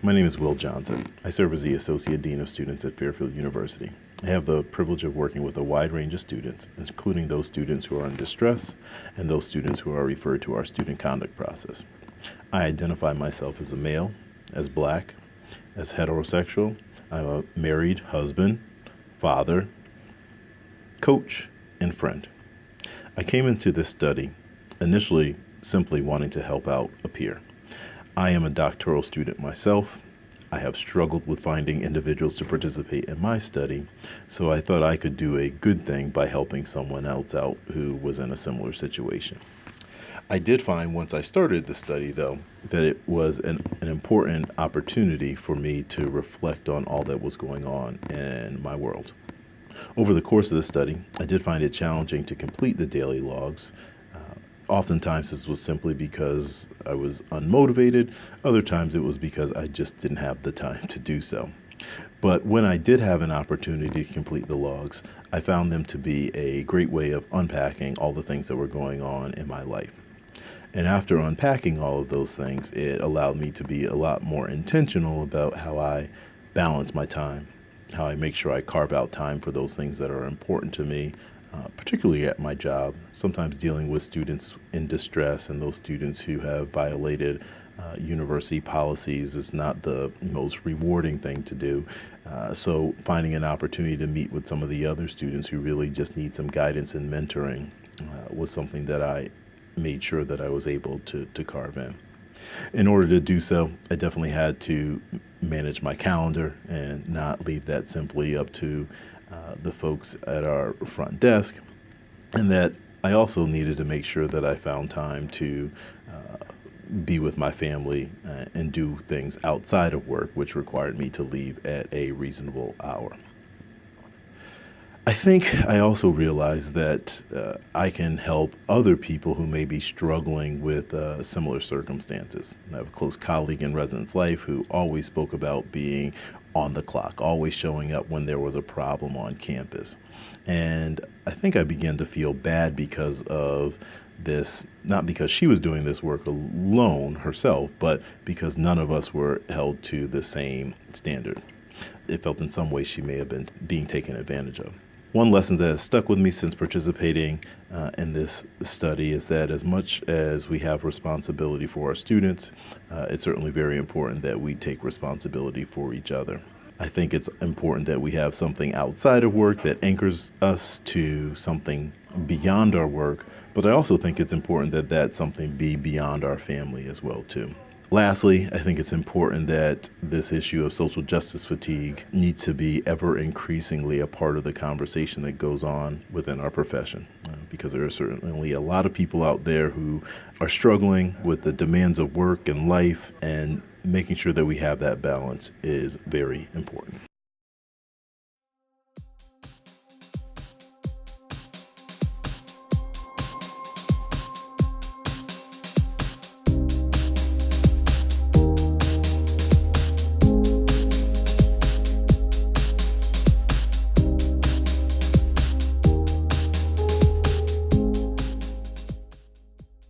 My name is Will Johnson. I serve as the Associate Dean of Students at Fairfield University. I have the privilege of working with a wide range of students, including those students who are in distress and those students who are referred to our student conduct process. I identify myself as a male, as black, as heterosexual. I'm a married husband, father, coach, and friend. I came into this study initially simply wanting to help out a peer. I am a doctoral student myself. I have struggled with finding individuals to participate in my study, so I thought I could do a good thing by helping someone else out who was in a similar situation. I did find once I started the study, though, that it was an important opportunity for me to reflect on all that was going on in my world. Over the course of the study, I did find it challenging to complete the daily logs. Oftentimes this was simply because I was unmotivated. Other times it was because I just didn't have the time to do so. But when I did have an opportunity to complete the logs, I found them to be a great way of unpacking all the things that were going on in my life. And after unpacking all of those things, it allowed me to be a lot more intentional about how I balance my time, how I make sure I carve out time for those things that are important to me, particularly at my job, sometimes dealing with students in distress and those students who have violated university policies is not the most rewarding thing to do. So finding an opportunity to meet with some of the other students who really just need some guidance and mentoring was something that I made sure that I was able to carve in. In order to do so, I definitely had to manage my calendar and not leave that simply up to the folks at our front desk, and that I also needed to make sure that I found time to be with my family and do things outside of work, which required me to leave at a reasonable hour. I think I also realized that I can help other people who may be struggling with similar circumstances. I have a close colleague in residence life who always spoke about being on the clock, always showing up when there was a problem on campus. And I think I began to feel bad because of this, not because she was doing this work alone herself, but because none of us were held to the same standard. It felt in some ways she may have been being taken advantage of. One lesson that has stuck with me since participating in this study is that as much as we have responsibility for our students, it's certainly very important that we take responsibility for each other. I think it's important that we have something outside of work that anchors us to something beyond our work, but I also think it's important that that something be beyond our family as well, too. Lastly, I think it's important that this issue of social justice fatigue needs to be ever increasingly a part of the conversation that goes on within our profession, because there are certainly a lot of people out there who are struggling with the demands of work and life, and making sure that we have that balance is very important.